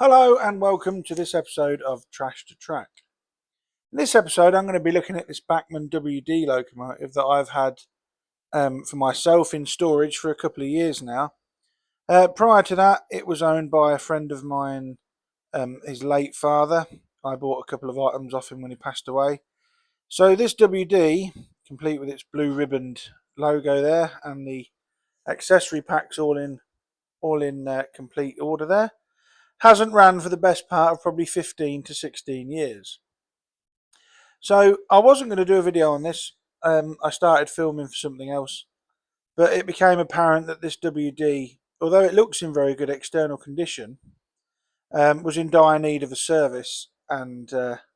Hello and welcome to this episode of Trash to Track. In this episode I'm going to be looking at this Bachmann WD locomotive that I've had for myself in storage for a couple of years now. Prior to that it was owned by a friend of mine, his late father. I bought a couple of items off him when he passed away. So this WD, complete with its blue ribboned logo there and the accessory packs all in complete order there, hasn't ran for the best part of probably 15 to 16 years. So I wasn't going to do a video on this. I started filming for something else, but it became apparent that this WD, although it looks in very good external condition, was in dire need of a service and,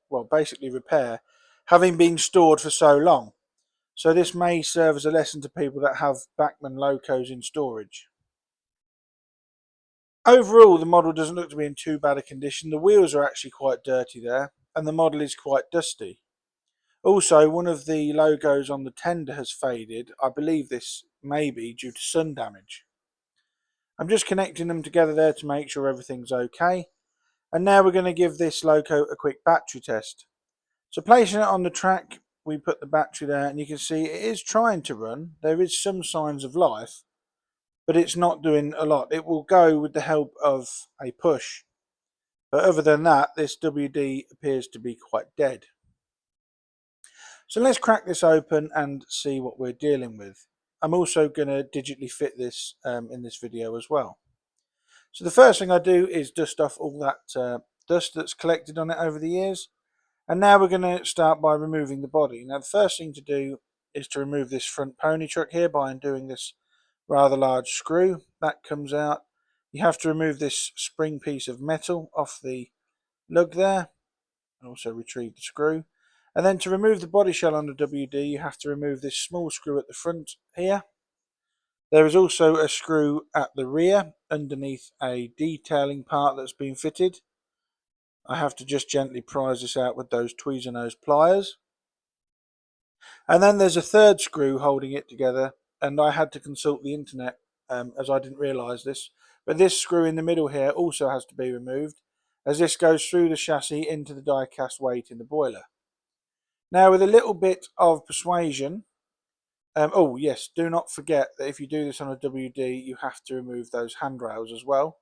well, basically repair, having been stored for so long. So this may serve as a lesson to people that have Bachmann locos in storage. Overall, the model doesn't look to be in too bad a condition. The wheels are actually quite dirty there, and the model is quite dusty. Also, one of the logos on the tender has faded. I believe this may be due to sun damage. I'm just connecting them together there to make sure everything's okay. And now we're going to give this loco a quick battery test. So placing it on the track, we put the battery there and you can see it is trying to run. There is some signs of life, but it's not doing a lot. It will go with the help of a push. But other than that, this WD appears to be quite dead. So let's crack this open and see what we're dealing with. I'm also going to digitally fit this in this video as well. So the first thing I do is dust off all that dust that's collected on it over the years. And now we're going to start by removing the body. Now the first thing to do is to remove this front pony truck here by undoing this rather large screw. That comes out. You have to remove this spring piece of metal off the lug there and also retrieve the screw. And then to remove the body shell on the WD, you have to remove this small screw at the front here. There is also a screw at the rear underneath a detailing part that's been fitted. I have to just gently prise this out with those tweezer-nose pliers. And then there's a third screw holding it together, and I had to consult the internet as I didn't realise this. But this screw in the middle here also has to be removed, as this goes through the chassis into the die-cast weight in the boiler. Now with a little bit of persuasion, oh yes, do not forget that if you do this on a WD, you have to remove those handrails as well.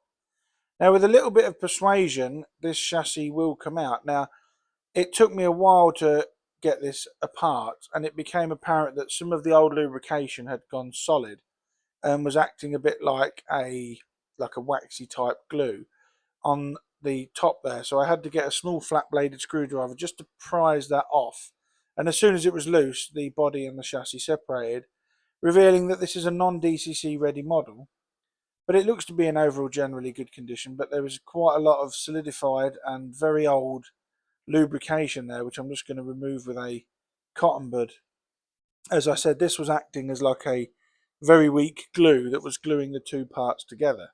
Now with a little bit of persuasion, this chassis will come out. Now it took me a while to get this apart, and it became apparent that some of the old lubrication had gone solid and was acting a bit like a waxy type glue on the top there. So I had to get a small flat bladed screwdriver just to prise that off. And as soon as it was loose, the body and the chassis separated, revealing that this is a non-DCC ready model. But it looks to be in overall generally good condition, but there is quite a lot of solidified and very old lubrication there, which I'm just going to remove with a cotton bud. As I said, this was acting as like a very weak glue that was gluing the two parts together.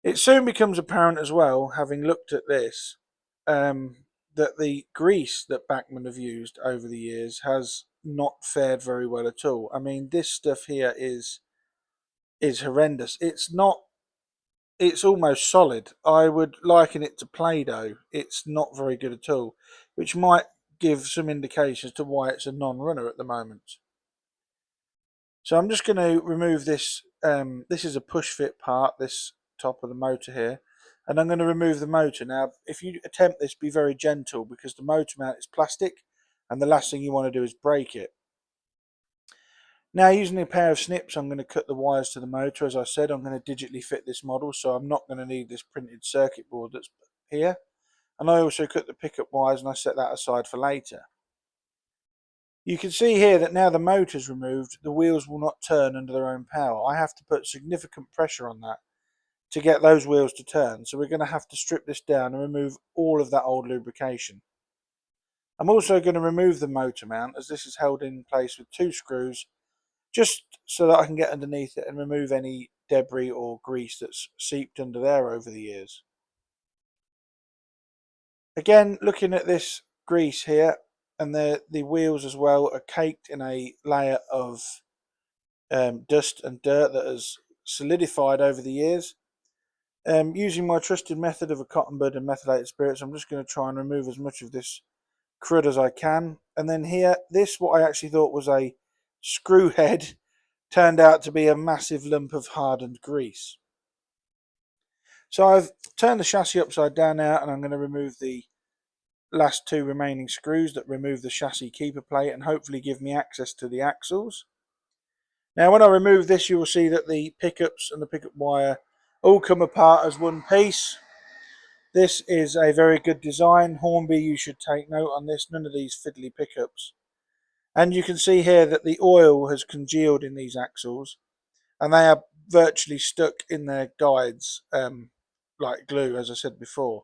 It soon becomes apparent as well, having looked at this, that the grease that Bachmann have used over the years has not fared very well at all. I mean, this stuff here is horrendous. It's almost solid. I would liken it to Play-Doh. It's not very good at all, which might give some indication as to why it's a non-runner at the moment. So I'm just going to remove this. This is a push fit part, this top of the motor here, and I'm going to remove the motor. Now if you attempt this, be very gentle, because the motor mount is plastic and the last thing you want to do is break it. Now using a pair of snips, I'm going to cut the wires to the motor. As I said, I'm going to digitally fit this model, so I'm not going to need this printed circuit board that's here. And I also cut the pickup wires and I set that aside for later. You can see here that now the motor's removed, the wheels will not turn under their own power. I have to put significant pressure on that to get those wheels to turn. So we're going to have to strip this down and remove all of that old lubrication. I'm also going to remove the motor mount, as this is held in place with two screws, just so that I can get underneath it and remove any debris or grease that's seeped under there over the years. Again, looking at this grease here, and the wheels as well are caked in a layer of dust and dirt that has solidified over the years. Using my trusted method of a cotton bud and methylated spirits, I'm just going to try and remove as much of this crud as I can. And then here, this, what I actually thought was a screw head, turned out to be a massive lump of hardened grease. So I've turned the chassis upside down now, and I'm going to remove the last two remaining screws that remove the chassis keeper plate and hopefully give me access to the axles. Now when I remove this, you will see that the pickups and the pickup wire all come apart as one piece. This is a very good design. Hornby, you should take note on this. None of these fiddly pickups. And you can see here that the oil has congealed in these axles, and they are virtually stuck in their guides like glue, as I said before.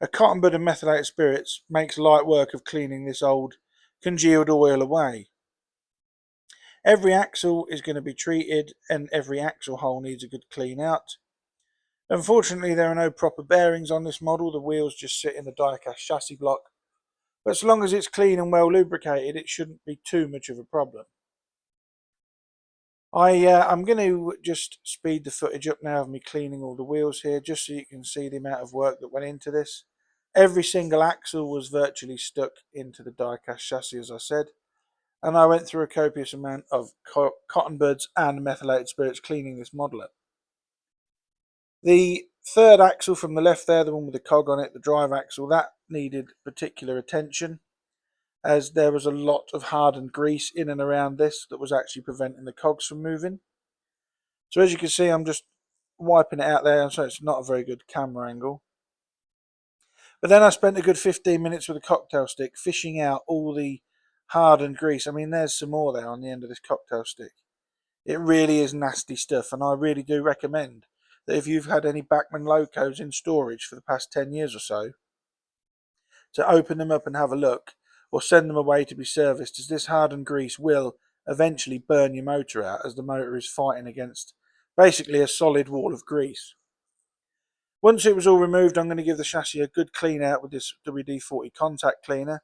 A cotton bud and methylated spirits makes light work of cleaning this old congealed oil away. Every axle is going to be treated, and every axle hole needs a good clean out. Unfortunately, there are no proper bearings on this model. The wheels just sit in the die-cast chassis block, but as long as it's clean and well lubricated, it shouldn't be too much of a problem. I'm going to just speed the footage up now of me cleaning all the wheels here, just so you can see the amount of work that went into this. Every single axle was virtually stuck into the die-cast chassis, as I said, and I went through a copious amount of cotton buds and methylated spirits cleaning this model up. The third axle from the left there, the one with the cog on it, the drive axle, that needed particular attention, as there was a lot of hardened grease in and around this that was actually preventing the cogs from moving. So as you can see, I'm just wiping it out there, so it's not a very good camera angle. But then I spent a good 15 minutes with a cocktail stick fishing out all the hardened grease. I mean, there's some more there on the end of this cocktail stick. It really is nasty stuff, and I really do recommend that if you've had any Bachmann locos in storage for the past 10 years or so, to open them up and have a look, or send them away to be serviced, as this hardened grease will eventually burn your motor out, as the motor is fighting against basically a solid wall of grease. Once it was all removed, I'm going to give the chassis a good clean out with this WD-40 contact cleaner.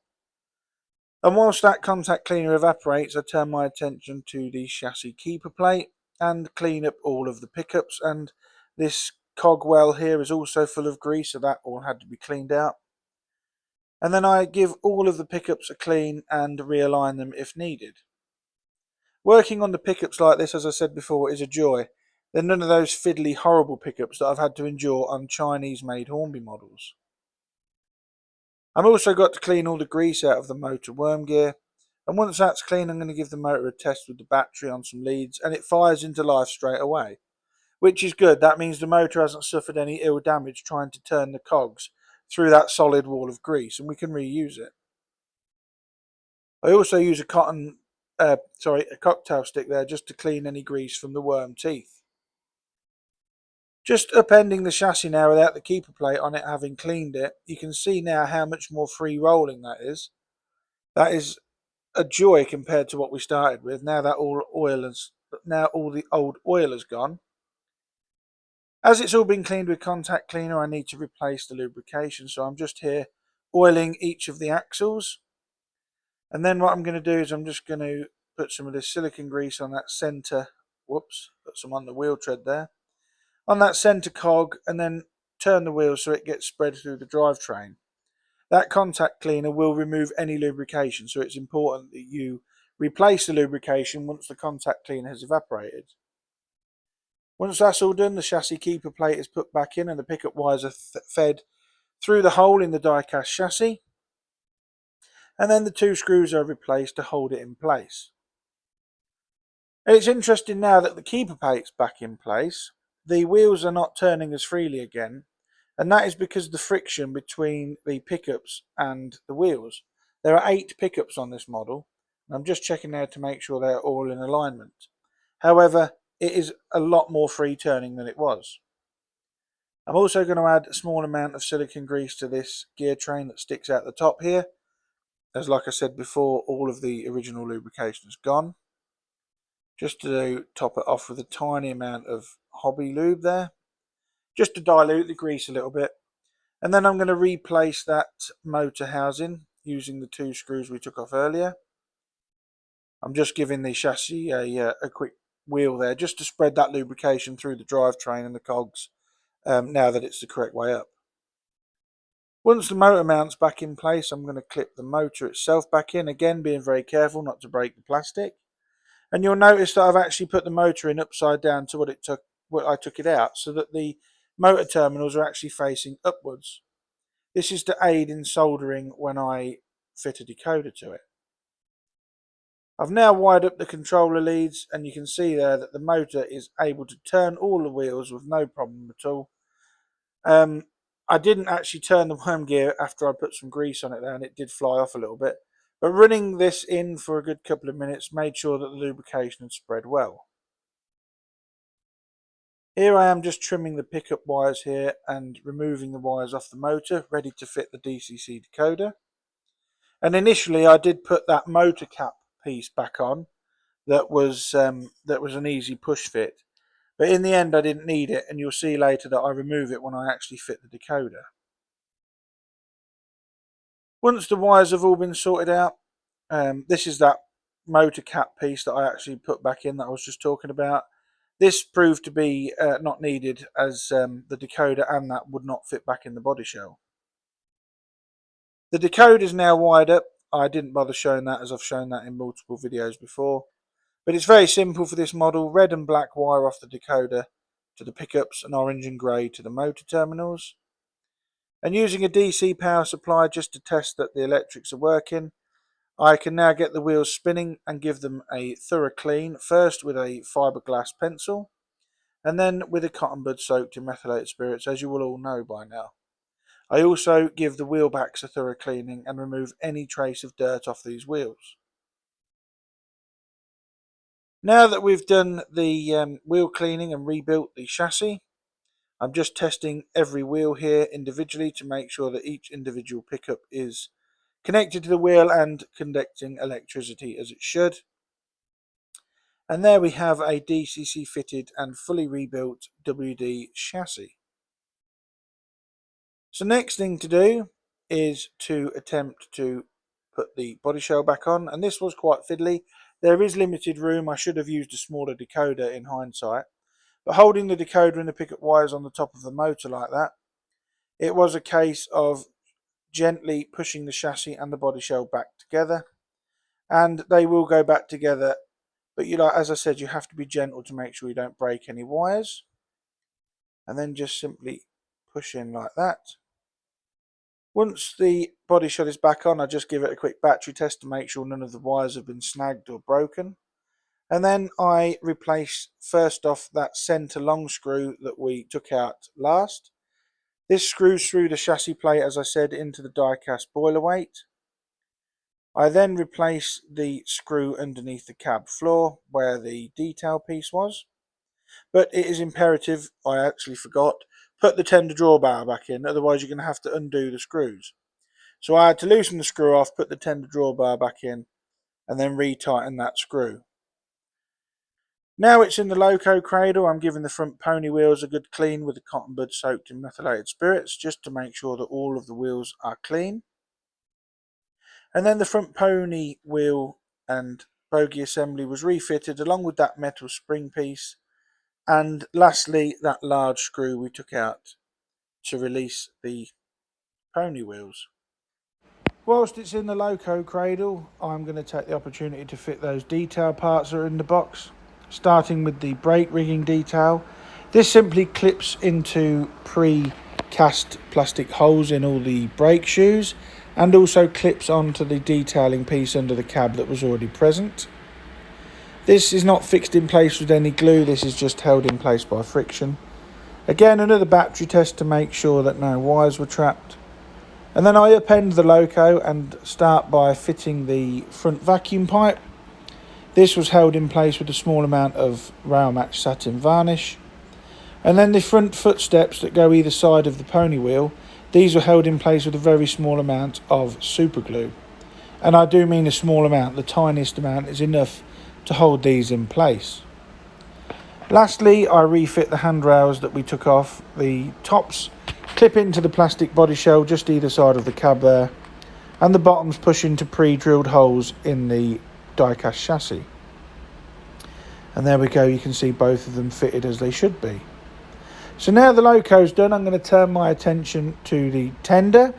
And whilst that contact cleaner evaporates, I turn my attention to the chassis keeper plate and clean up all of the pickups. And this cog well here is also full of grease, so that all had to be cleaned out. And then I give all of the pickups a clean and realign them if needed. Working on the pickups like this, as I said before, is a joy. They're none of those fiddly, horrible pickups that I've had to endure on Chinese-made Hornby models. I've also got to clean all the grease out of the motor worm gear, and once that's clean, I'm going to give the motor a test with the battery on some leads, and it fires into life straight away, which is good. That means the motor hasn't suffered any ill damage trying to turn the cogs through that solid wall of grease, and we can reuse it. I also use a cocktail stick there just to clean any grease from the worm teeth. Just upending the chassis now without the keeper plate on it, having cleaned it, you can see now how much more free rolling that is. That is a joy compared to what we started with. Now all the old oil has gone. As it's all been cleaned with contact cleaner, I need to replace the lubrication, so I'm just here oiling each of the axles. And then what I'm going to do is I'm just going to put some of this silicone grease on that center, put some on the wheel tread there, on that center cog, and then turn the wheel so it gets spread through the drivetrain. That contact cleaner will remove any lubrication, so it's important that you replace the lubrication once the contact cleaner has evaporated. Once that's all done, the chassis keeper plate is put back in and the pickup wires are fed through the hole in the die-cast chassis, and then the two screws are replaced to hold it in place. And it's interesting now that the keeper plate's back in place, the wheels are not turning as freely again, and that is because of the friction between the pickups and the wheels. There are 8 pickups on this model, and I'm just checking now to make sure they're all in alignment. However, it is a lot more free turning than it was. I'm also going to add a small amount of silicone grease to this gear train that sticks out the top here, as like I said before, all of the original lubrication is gone. Just to top it off with a tiny amount of hobby lube there, just to dilute the grease a little bit. And then I'm going to replace that motor housing using the 2 screws we took off earlier. I'm just giving the chassis a quick wheel there just to spread that lubrication through the drivetrain and the cogs now that it's the correct way up. Once the motor mount's back in place, I'm going to clip the motor itself back in, again being very careful not to break the plastic. And you'll notice that I've actually put the motor in upside down to what I took it out, so that the motor terminals are actually facing upwards. This is to aid in soldering when I fit a decoder to it. I've now wired up the controller leads, and you can see there that the motor is able to turn all the wheels with no problem at all. I didn't actually turn the worm gear after I put some grease on it there, and it did fly off a little bit. But running this in for a good couple of minutes made sure that the lubrication had spread well. Here I am just trimming the pickup wires here and removing the wires off the motor, ready to fit the DCC decoder. And initially I did put that motor cap piece back on that was an easy push fit. But in the end I didn't need it, and you'll see later that I remove it when I actually fit the decoder. Once the wires have all been sorted out, this is that motor cap piece that I actually put back in that I was just talking about. This proved to be not needed, as the decoder and that would not fit back in the body shell. The decoder is now wired up. I didn't bother showing that, as I've shown that in multiple videos before. But it's very simple for this model. Red and black wire off the decoder to the pickups, and orange and grey to the motor terminals. And using a DC power supply just to test that the electrics are working, I can now get the wheels spinning and give them a thorough clean, first with a fiberglass pencil, and then with a cotton bud soaked in methylated spirits, as you will all know by now. I also give the wheel backs a thorough cleaning and remove any trace of dirt off these wheels. Now that we've done the wheel cleaning and rebuilt the chassis, I'm just testing every wheel here individually to make sure that each individual pickup is connected to the wheel and conducting electricity as it should. And there we have a DCC fitted and fully rebuilt WD chassis. So next thing to do is to attempt to put the body shell back on, and this was quite fiddly. There is limited room. I should have used a smaller decoder in hindsight, but holding the decoder and the pickup wires on the top of the motor like that, it was a case of gently pushing the chassis and the body shell back together, and they will go back together, but as I said, you have to be gentle to make sure you don't break any wires. And then just simply push in like that. Once the body shell is back on, I just give it a quick battery test to make sure none of the wires have been snagged or broken. And then I replace first off that centre long screw that we took out last. This screws through the chassis plate, as I said, into the die-cast boiler weight. I then replace the screw underneath the cab floor where the detail piece was. But it is imperative, I actually forgot, put the tender drawbar back in, otherwise you're going to have to undo the screws. So I had to loosen the screw off, put the tender drawbar back in, and then retighten that screw. Now it's in the loco cradle. I'm giving the front pony wheels a good clean with the cotton bud soaked in methylated spirits, just to make sure that all of the wheels are clean. And then the front pony wheel and bogie assembly was refitted along with that metal spring piece. And lastly, that large screw we took out to release the pony wheels. Whilst it's in the loco cradle, I'm going to take the opportunity to fit those detail parts that are in the box, starting with the brake rigging detail. This simply clips into pre-cast plastic holes in all the brake shoes, and also clips onto the detailing piece under the cab that was already present. This is not fixed in place with any glue, this is just held in place by friction. Again, another battery test to make sure that no wires were trapped. And then I upend the loco and start by fitting the front vacuum pipe. This was held in place with a small amount of rail match satin varnish. And then the front footsteps that go either side of the pony wheel, these were held in place with a very small amount of super glue. And I do mean a small amount, the tiniest amount is enough to hold these in place. Lastly, I refit the handrails that we took off. The tops clip into the plastic body shell just either side of the cab there, and the bottoms push into pre-drilled holes in the die-cast chassis. And there we go, you can see both of them fitted as they should be. So now the loco's done, I'm going to turn my attention to the tender,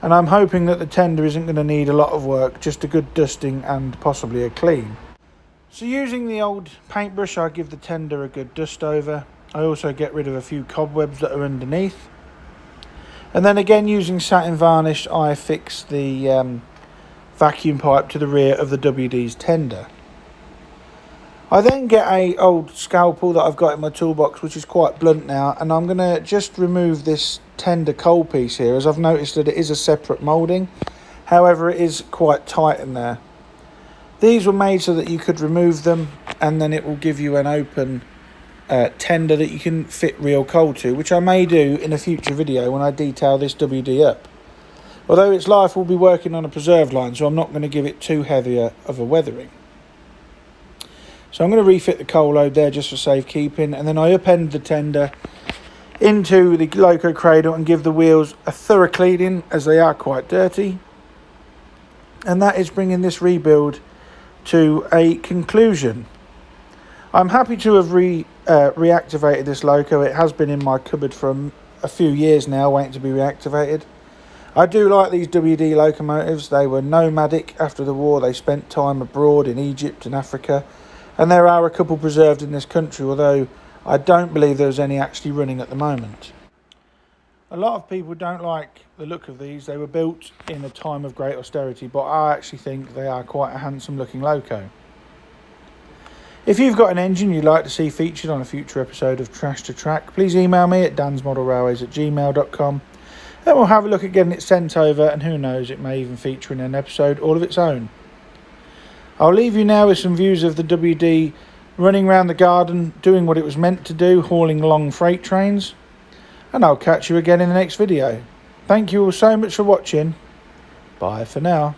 and I'm hoping that the tender isn't going to need a lot of work, just a good dusting and possibly a clean. So using the old paintbrush, I give the tender a good dust over. I also get rid of a few cobwebs that are underneath. And then again, using satin varnish, I fix the vacuum pipe to the rear of the WD's tender. I then get a old scalpel that I've got in my toolbox, which is quite blunt now, and I'm going to just remove this tender coal piece here, as I've noticed that it is a separate moulding. However, it is quite tight in there. These were made so that you could remove them, and then it will give you an open tender that you can fit real coal to, which I may do in a future video when I detail this WD up. Although its life will be working on a preserved line, so I'm not going to give it too heavy of a weathering. So I'm going to refit the coal load there just for safekeeping, and then I upend the tender into the loco cradle and give the wheels a thorough cleaning, as they are quite dirty. And that is bringing this rebuild to a conclusion. I'm happy to have reactivated this loco. It has been in my cupboard for a few years now, waiting to be reactivated. I do like these WD locomotives. They were nomadic after the war. They spent time abroad in Egypt and Africa. And there are a couple preserved in this country, although I don't believe there's any actually running at the moment. A lot of people don't like the look of these. They were built in a time of great austerity, but I actually think they are quite a handsome looking loco. If you've got an engine you'd like to see featured on a future episode of Trash to Track, please email me at dansmodelrailways@gmail.com, and we'll have a look at getting it sent over, and who knows, it may even feature in an episode all of its own. I'll leave you now with some views of the WD running around the garden, doing what it was meant to do, hauling long freight trains. And I'll catch you again in the next video. Thank you all so much for watching. Bye for now.